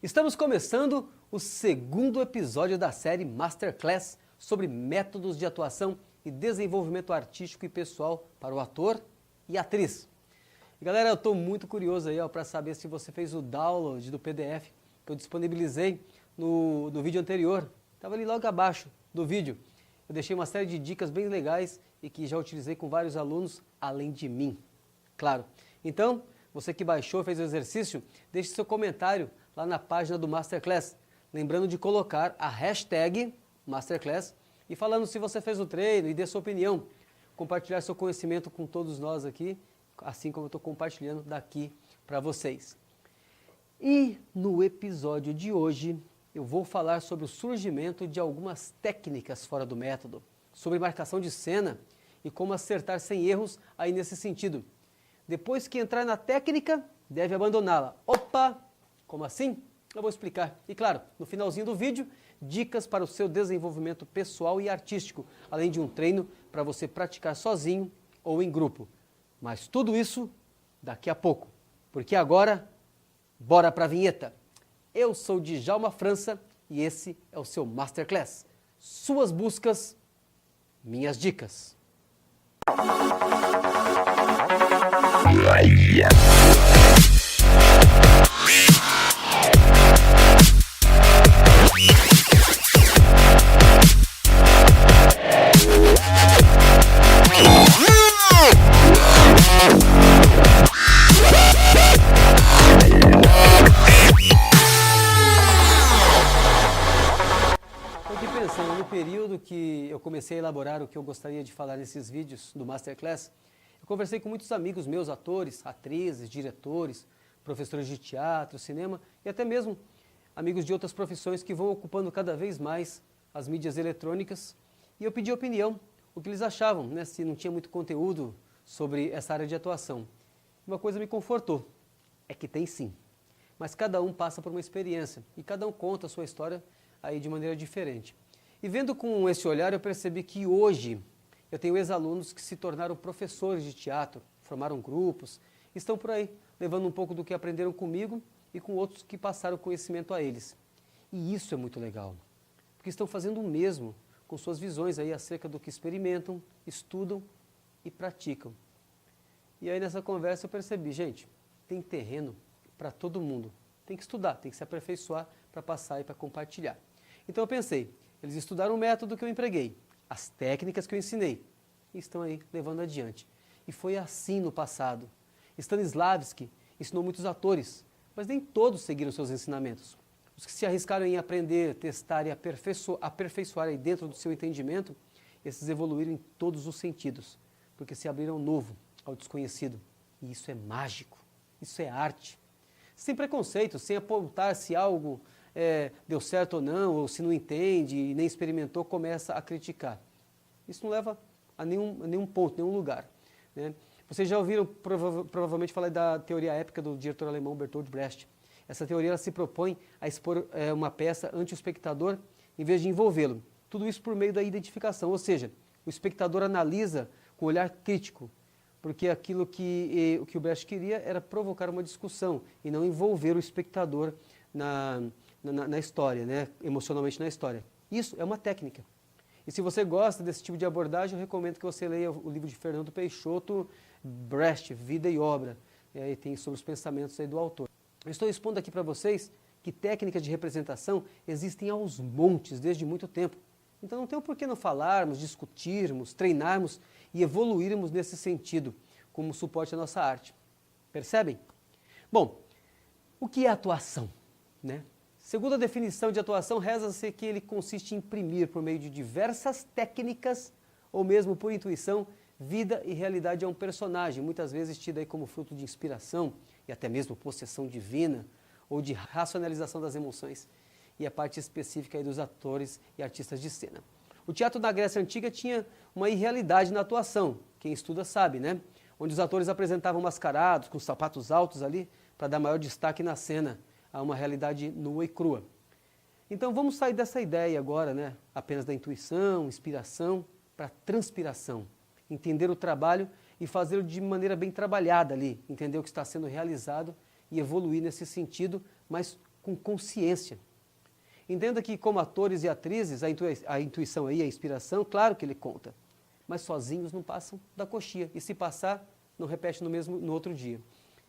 Estamos começando o segundo episódio da série Masterclass sobre métodos de atuação e desenvolvimento artístico e pessoal para o ator e atriz. E galera, eu estou muito curioso aí para saber se você fez o download do PDF que eu disponibilizei no vídeo anterior. Estava ali logo abaixo do vídeo. Eu deixei uma série de dicas bem legais e que já utilizei com vários alunos, além de mim. Claro. Então, você que baixou, fez o exercício, deixe seu comentário lá na página do Masterclass. Lembrando de colocar a hashtag Masterclass e falando se você fez o treino e dê sua opinião. Compartilhar seu conhecimento com todos nós aqui, assim como eu estou compartilhando daqui para vocês. E no episódio de hoje, eu vou falar sobre o surgimento de algumas técnicas fora do método, sobre marcação de cena e como acertar sem erros aí nesse sentido. Depois que entrar na técnica, deve abandoná-la. Opa! Como assim? Eu vou explicar. E claro, no finalzinho do vídeo, dicas para o seu desenvolvimento pessoal e artístico, além de um treino para você praticar sozinho ou em grupo. Mas tudo isso daqui a pouco, porque agora, bora para a vinheta. Eu sou Djalma França e esse é o seu Masterclass. Suas buscas, minhas dicas. No período que eu comecei a elaborar o que eu gostaria de falar nesses vídeos do Masterclass, eu conversei com muitos amigos meus, atores, atrizes, diretores, professores de teatro, cinema e até mesmo amigos de outras profissões que vão ocupando cada vez mais as mídias eletrônicas. E eu pedi opinião, o que eles achavam, né, se não tinha muito conteúdo sobre essa área de atuação. Uma coisa me confortou, é que tem sim, mas cada um passa por uma experiência e cada um conta a sua história aí de maneira diferente. E vendo com esse olhar, eu percebi que hoje eu tenho ex-alunos que se tornaram professores de teatro, formaram grupos, estão por aí, levando um pouco do que aprenderam comigo e com outros que passaram conhecimento a eles. E isso é muito legal, porque estão fazendo o mesmo com suas visões aí acerca do que experimentam, estudam e praticam. E aí nessa conversa eu percebi, gente, tem terreno para todo mundo. Tem que estudar, tem que se aperfeiçoar para passar e para compartilhar. Então eu pensei, eles estudaram o método que eu empreguei, as técnicas que eu ensinei, e estão aí levando adiante. E foi assim no passado. Stanislavski ensinou muitos atores, mas nem todos seguiram seus ensinamentos. Os que se arriscaram em aprender, testar e aperfeiçoar aí dentro do seu entendimento, esses evoluíram em todos os sentidos, porque se abriram novo ao desconhecido. E isso é mágico, isso é arte. Sem preconceito, sem apontar se algo deu certo ou não, ou se não entende e nem experimentou, começa a criticar. Isso não leva a nenhum ponto, nenhum lugar, né? Vocês já ouviram provavelmente falar da teoria épica do diretor alemão Bertolt Brecht. Essa teoria ela se propõe a expor uma peça ante o espectador em vez de envolvê-lo. Tudo isso por meio da identificação, ou seja, o espectador analisa com olhar crítico, porque aquilo que o Brecht queria era provocar uma discussão e não envolver o espectador na história, né? Emocionalmente na história. Isso é uma técnica. E se você gosta desse tipo de abordagem, eu recomendo que você leia o livro de Fernando Peixoto, Brecht, Vida e Obra. E tem sobre os pensamentos aí do autor. Eu estou expondo aqui para vocês que técnicas de representação existem aos montes desde muito tempo. Então não tem por que não falarmos, discutirmos, treinarmos e evoluirmos nesse sentido, como suporte à nossa arte. Percebem? Bom, o que é atuação, né? Segundo a definição de atuação, reza-se que ele consiste em imprimir, por meio de diversas técnicas, ou mesmo por intuição, vida e realidade a um personagem, muitas vezes tido aí como fruto de inspiração, e até mesmo possessão divina, ou de racionalização das emoções, e a parte específica aí dos atores e artistas de cena. O teatro da Grécia Antiga tinha uma irrealidade na atuação, quem estuda sabe, né? Onde os atores apresentavam mascarados, com sapatos altos ali, para dar maior destaque na cena, a uma realidade nua e crua. Então vamos sair dessa ideia agora, né? Apenas da intuição, inspiração, para a transpiração. Entender o trabalho e fazê-lo de maneira bem trabalhada ali, entender o que está sendo realizado e evoluir nesse sentido, mas com consciência. Entenda que como atores e atrizes, a intuição aí, a inspiração, claro que ele conta, mas sozinhos não passam da coxia, e se passar, não repete no outro dia.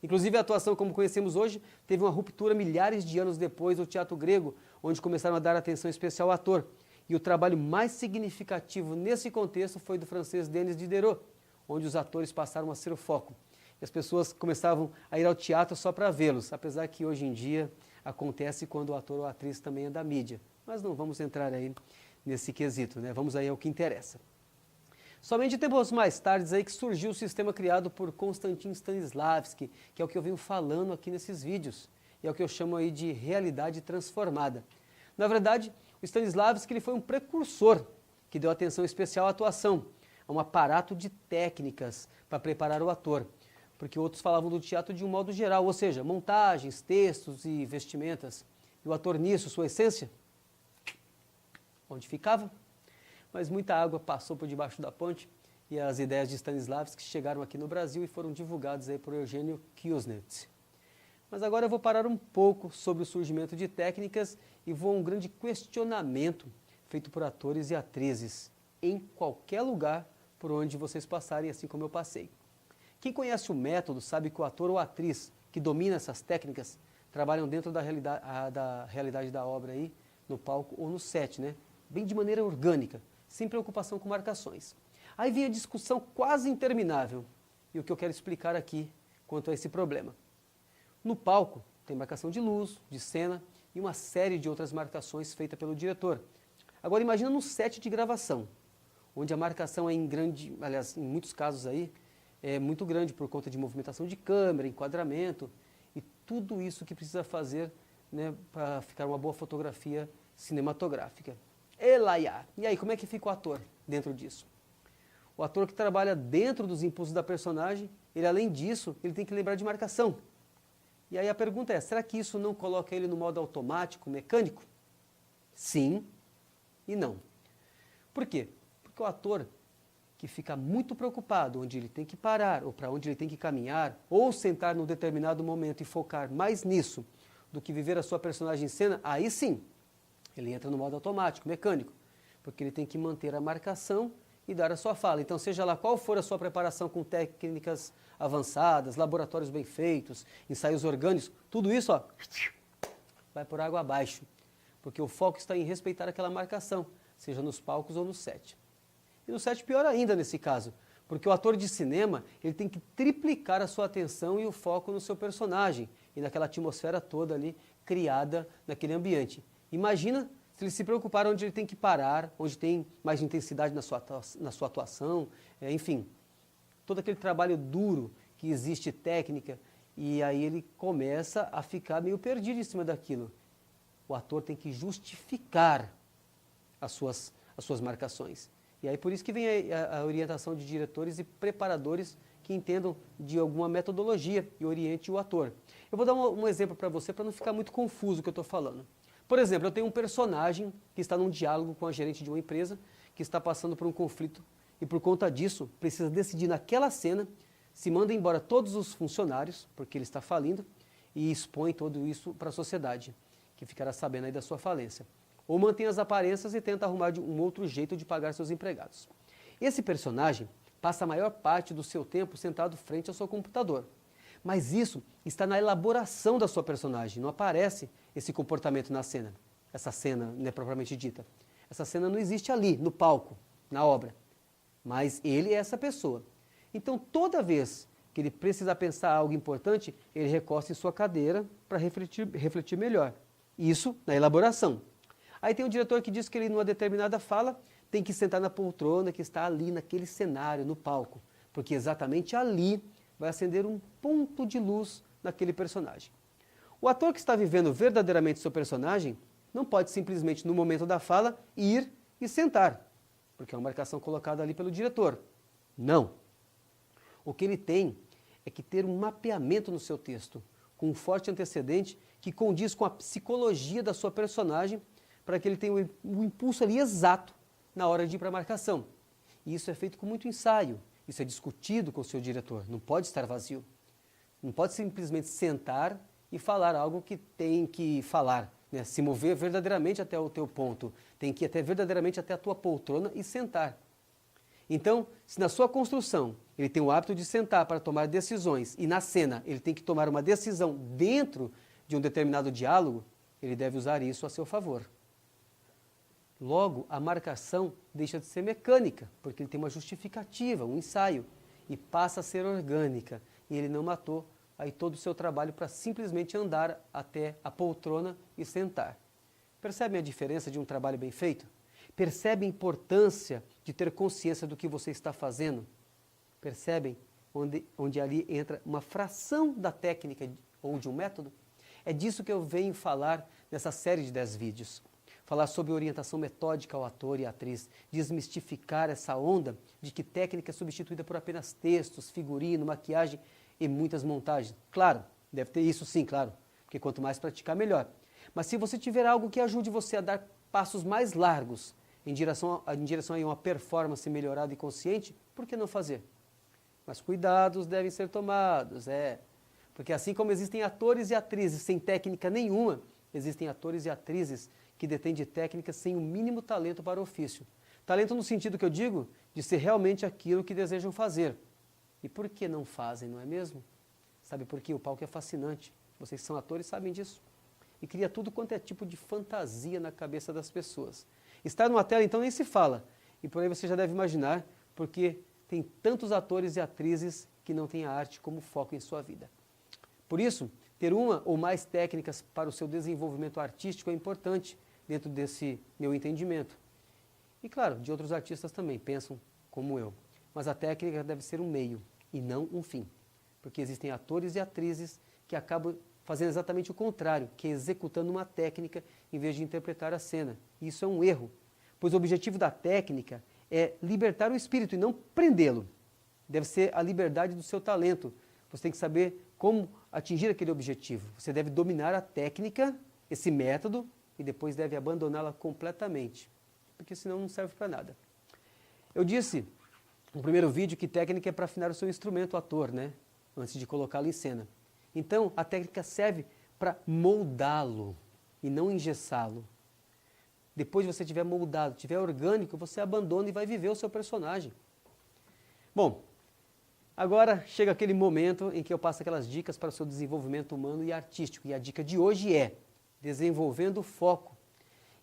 Inclusive a atuação como conhecemos hoje teve uma ruptura milhares de anos depois do teatro grego, onde começaram a dar atenção especial ao ator. E o trabalho mais significativo nesse contexto foi do francês Denis Diderot, onde os atores passaram a ser o foco. E as pessoas começavam a ir ao teatro só para vê-los, apesar que hoje em dia acontece quando o ator ou a atriz também é da mídia. Mas não vamos entrar aí nesse quesito, né? Vamos aí ao que interessa. Somente tempos mais tarde aí que surgiu o sistema criado por Konstantin Stanislavski, que é o que eu venho falando aqui nesses vídeos, e é o que eu chamo aí de realidade transformada. Na verdade, o Stanislavski ele foi um precursor que deu atenção especial à atuação, a um aparato de técnicas para preparar o ator, porque outros falavam do teatro de um modo geral, ou seja, montagens, textos e vestimentas. E o ator nisso, sua essência, onde ficava? Mas muita água passou por debaixo da ponte e as ideias de Stanislavski chegaram aqui no Brasil e foram divulgadas aí por Eugênio Kuznets. Mas agora eu vou parar um pouco sobre o surgimento de técnicas e vou a um grande questionamento feito por atores e atrizes em qualquer lugar por onde vocês passarem, assim como eu passei. Quem conhece o método sabe que o ator ou atriz que domina essas técnicas trabalham dentro da realidade da obra aí, no palco ou no set, né? Bem de maneira orgânica, sem preocupação com marcações. Aí vem a discussão quase interminável e o que eu quero explicar aqui quanto a esse problema. No palco tem marcação de luz, de cena e uma série de outras marcações feitas pelo diretor. Agora imagina no set de gravação, onde a marcação é em muitos casos aí, é muito grande por conta de movimentação de câmera, enquadramento e tudo isso que precisa fazer, né, para ficar uma boa fotografia cinematográfica. E aí, como é que fica o ator dentro disso? O ator que trabalha dentro dos impulsos da personagem, ele além disso, ele tem que lembrar de marcação. E aí a pergunta é, será que isso não coloca ele no modo automático, mecânico? Sim e não. Por quê? Porque o ator que fica muito preocupado onde ele tem que parar, ou para onde ele tem que caminhar, ou sentar num determinado momento e focar mais nisso do que viver a sua personagem em cena, aí sim, ele entra no modo automático, mecânico, porque ele tem que manter a marcação e dar a sua fala. Então, seja lá qual for a sua preparação com técnicas avançadas, laboratórios bem feitos, ensaios orgânicos, tudo isso ó, vai por água abaixo, porque o foco está em respeitar aquela marcação, seja nos palcos ou no set. E no set pior ainda nesse caso, porque o ator de cinema ele tem que triplicar a sua atenção e o foco no seu personagem e naquela atmosfera toda ali criada naquele ambiente. Imagina se ele se preocupar onde ele tem que parar, onde tem mais intensidade na sua atuação, enfim, todo aquele trabalho duro que existe técnica, e aí ele começa a ficar meio perdido em cima daquilo. O ator tem que justificar as suas marcações. E aí por isso que vem a orientação de diretores e preparadores que entendam de alguma metodologia e oriente o ator. Eu vou dar um exemplo para você, para não ficar muito confuso o que eu estou falando. Por exemplo, eu tenho um personagem que está num diálogo com a gerente de uma empresa que está passando por um conflito e por conta disso precisa decidir naquela cena se manda embora todos os funcionários, porque ele está falindo, e expõe tudo isso para a sociedade, que ficará sabendo aí da sua falência. Ou mantém as aparências e tenta arrumar um outro jeito de pagar seus empregados. Esse personagem passa a maior parte do seu tempo sentado frente ao seu computador. Mas isso está na elaboração da sua personagem, não aparece esse comportamento na cena. Essa cena não é propriamente dita. Essa cena não existe ali, no palco, na obra. Mas ele é essa pessoa. Então, toda vez que ele precisa pensar algo importante, ele recosta em sua cadeira para refletir melhor. Isso na elaboração. Aí tem um diretor que diz que ele, numa determinada fala, tem que sentar na poltrona que está ali naquele cenário, no palco. Porque exatamente ali vai acender um ponto de luz naquele personagem. O ator que está vivendo verdadeiramente seu personagem não pode simplesmente, no momento da fala, ir e sentar, porque é uma marcação colocada ali pelo diretor. Não. O que ele tem é que ter um mapeamento no seu texto, com um forte antecedente que condiz com a psicologia da sua personagem, para que ele tenha o impulso ali exato na hora de ir para a marcação. E isso é feito com muito ensaio, isso é discutido com o seu diretor, não pode estar vazio. Não pode simplesmente sentar e falar algo que tem que falar, né? Se mover verdadeiramente até o teu ponto, tem que ir verdadeiramente até a tua poltrona e sentar. Então, se na sua construção ele tem o hábito de sentar para tomar decisões e na cena ele tem que tomar uma decisão dentro de um determinado diálogo, ele deve usar isso a seu favor. Logo, a marcação deixa de ser mecânica, porque ele tem uma justificativa, um ensaio, e passa a ser orgânica. E ele não matou aí todo o seu trabalho para simplesmente andar até a poltrona e sentar. Percebem a diferença de um trabalho bem feito? Percebem a importância de ter consciência do que você está fazendo? Percebem onde ali entra uma fração da técnica ou de um método? É disso que eu venho falar nessa série de 10 vídeos. Falar sobre orientação metódica ao ator e atriz, desmistificar essa onda de que técnica é substituída por apenas textos, figurino, maquiagem e muitas montagens. Claro, deve ter isso sim, claro, porque quanto mais praticar, melhor. Mas se você tiver algo que ajude você a dar passos mais largos em direção a uma performance melhorada e consciente, por que não fazer? Mas cuidados devem ser tomados, porque assim como existem atores e atrizes sem técnica nenhuma, existem atores e atrizes que detêm de técnicas sem o mínimo talento para o ofício. Talento no sentido que eu digo, de ser realmente aquilo que desejam fazer. E por que não fazem, não é mesmo? Sabe por quê? O palco é fascinante. Vocês que são atores sabem disso. E cria tudo quanto é tipo de fantasia na cabeça das pessoas. Estar numa tela, então, nem se fala. E por aí você já deve imaginar, porque tem tantos atores e atrizes que não têm a arte como foco em sua vida. Por isso, ter uma ou mais técnicas para o seu desenvolvimento artístico é importante dentro desse meu entendimento. E claro, de outros artistas também pensam como eu. Mas a técnica deve ser um meio e não um fim. Porque existem atores e atrizes que acabam fazendo exatamente o contrário, que é executando uma técnica em vez de interpretar a cena. E isso é um erro, pois o objetivo da técnica é libertar o espírito e não prendê-lo. Deve ser a liberdade do seu talento. Você tem que saber como atingir aquele objetivo. Você deve dominar a técnica, esse método, e depois deve abandoná-la completamente, porque senão não serve para nada. Eu disse no primeiro vídeo que técnica é para afinar o seu instrumento, o ator, né? Antes de colocá-lo em cena. Então, a técnica serve para moldá-lo e não engessá-lo. Depois de você tiver moldado, tiver orgânico, você abandona e vai viver o seu personagem. Bom, agora chega aquele momento em que eu passo aquelas dicas para o seu desenvolvimento humano e artístico. E a dica de hoje é desenvolvendo o foco.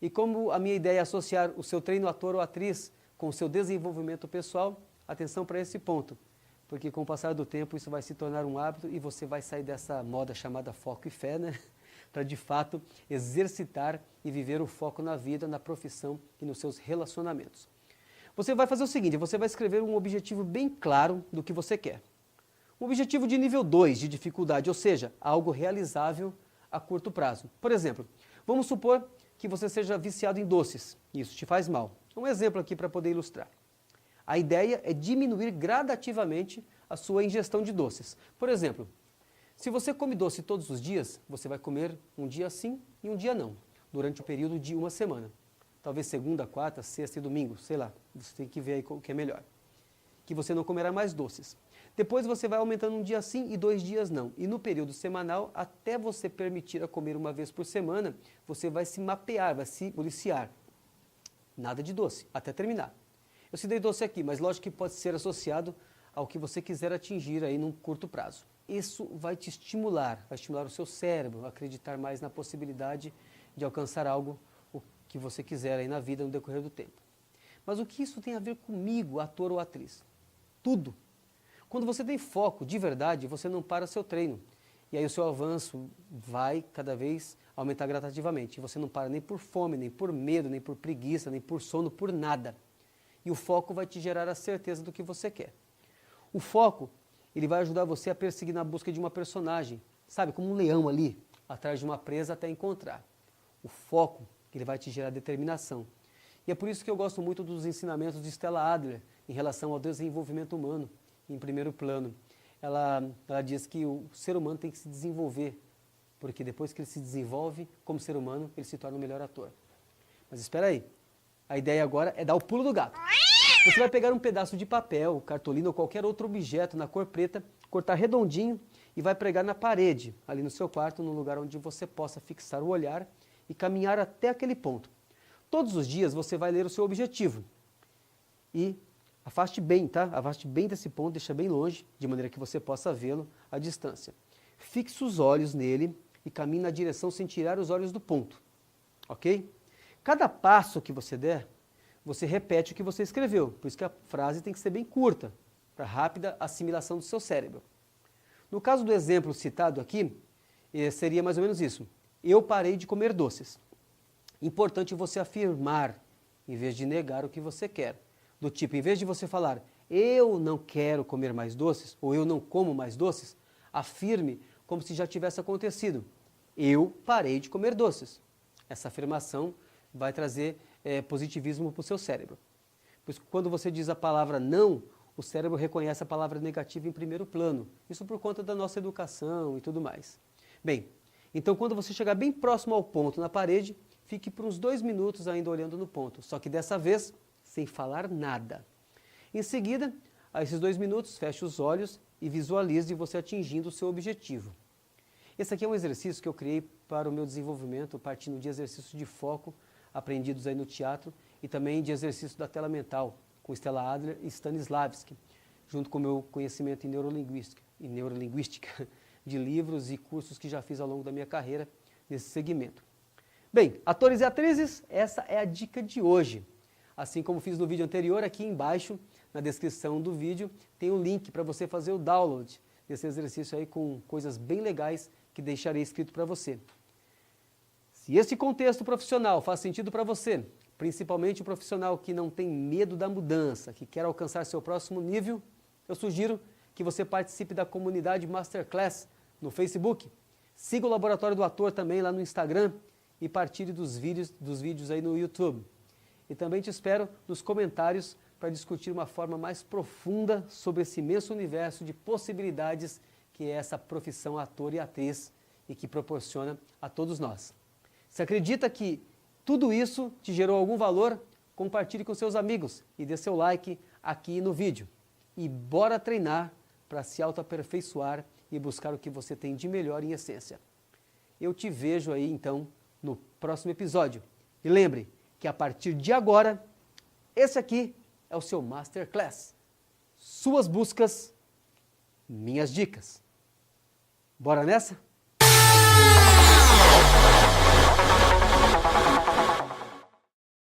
E como a minha ideia é associar o seu treino ator ou atriz com o seu desenvolvimento pessoal, atenção para esse ponto. Porque com o passar do tempo isso vai se tornar um hábito e você vai sair dessa moda chamada foco e fé, né? Para de fato exercitar e viver o foco na vida, na profissão e nos seus relacionamentos. Você vai fazer o seguinte, você vai escrever um objetivo bem claro do que você quer. Um objetivo de nível 2 de dificuldade, ou seja, algo realizável a curto prazo. Por exemplo, vamos supor que você seja viciado em doces, e isso te faz mal. Um exemplo aqui para poder ilustrar. A ideia é diminuir gradativamente a sua ingestão de doces. Por exemplo, se você come doce todos os dias, você vai comer um dia sim e um dia não, durante o período de uma semana. Talvez segunda, quarta, sexta e domingo, sei lá, você tem que ver aí o que é melhor. Que você não comerá mais doces. Depois você vai aumentando um dia sim e 2 dias não. E no período semanal, até você permitir a comer uma vez por semana, você vai se mapear, vai se policiar. Nada de doce, até terminar. Eu citei doce aqui, mas lógico que pode ser associado ao que você quiser atingir aí num curto prazo. Isso vai te estimular, vai estimular o seu cérebro a acreditar mais na possibilidade de alcançar algo o que você quiser aí na vida no decorrer do tempo. Mas o que isso tem a ver comigo, ator ou atriz? Tudo. Quando você tem foco de verdade, você não para seu treino. E aí o seu avanço vai cada vez aumentar gradativamente. E você não para nem por fome, nem por medo, nem por preguiça, nem por sono, por nada. E o foco vai te gerar a certeza do que você quer. O foco, ele vai ajudar você a perseguir na busca de uma personagem. Sabe, como um leão ali, atrás de uma presa até encontrar. O foco, ele vai te gerar determinação. E é por isso que eu gosto muito dos ensinamentos de Stella Adler em relação ao desenvolvimento humano, em primeiro plano. Ela diz que o ser humano tem que se desenvolver, porque depois que ele se desenvolve como ser humano, ele se torna o melhor ator. Mas espera aí, a ideia agora é dar o pulo do gato. Você vai pegar um pedaço de papel, cartolina ou qualquer outro objeto na cor preta, cortar redondinho e vai pregar na parede, ali no seu quarto, num lugar onde você possa fixar o olhar e caminhar até aquele ponto. Todos os dias você vai ler o seu objetivo e afaste bem, tá? Afaste bem desse ponto, deixa bem longe, de maneira que você possa vê-lo à distância. Fixe os olhos nele e caminhe na direção sem tirar os olhos do ponto, ok? Cada passo que você der, você repete o que você escreveu, por isso que a frase tem que ser bem curta, para rápida assimilação do seu cérebro. No caso do exemplo citado aqui, seria mais ou menos isso. Eu parei de comer doces. Importante você afirmar, em vez de negar o que você quer. Do tipo, em vez de você falar, eu não quero comer mais doces, ou eu não como mais doces, afirme como se já tivesse acontecido. Eu parei de comer doces. Essa afirmação vai trazer positivismo para o seu cérebro. Pois quando você diz a palavra não, o cérebro reconhece a palavra negativa em primeiro plano. Isso por conta da nossa educação e tudo mais. Bem, então quando você chegar bem próximo ao ponto na parede, fique por uns 2 minutos ainda olhando no ponto, só que dessa vez sem falar nada. Em seguida, a esses 2 minutos, feche os olhos e visualize você atingindo o seu objetivo. Esse aqui é um exercício que eu criei para o meu desenvolvimento, partindo de exercícios de foco aprendidos aí no teatro e também de exercício da tela mental, com Stella Adler e Stanislavski, junto com o meu conhecimento em neurolinguística, de livros e cursos que já fiz ao longo da minha carreira nesse segmento. Bem, atores e atrizes, essa é a dica de hoje. Assim como fiz no vídeo anterior, aqui embaixo, na descrição do vídeo, tem um link para você fazer o download desse exercício aí com coisas bem legais que deixarei escrito para você. Se esse contexto profissional faz sentido para você, principalmente o profissional que não tem medo da mudança, que quer alcançar seu próximo nível, eu sugiro que você participe da comunidade Masterclass no Facebook, siga o Laboratório do Ator também lá no Instagram e partilhe dos vídeos aí no YouTube. E também te espero nos comentários para discutir uma forma mais profunda sobre esse imenso universo de possibilidades que é essa profissão ator e atriz e que proporciona a todos nós. Se acredita que tudo isso te gerou algum valor, compartilhe com seus amigos e dê seu like aqui no vídeo. E bora treinar para se autoaperfeiçoar e buscar o que você tem de melhor em essência. Eu te vejo aí então no próximo episódio. E lembre que a partir de agora, esse aqui é o seu Masterclass. Suas buscas, minhas dicas. Bora nessa?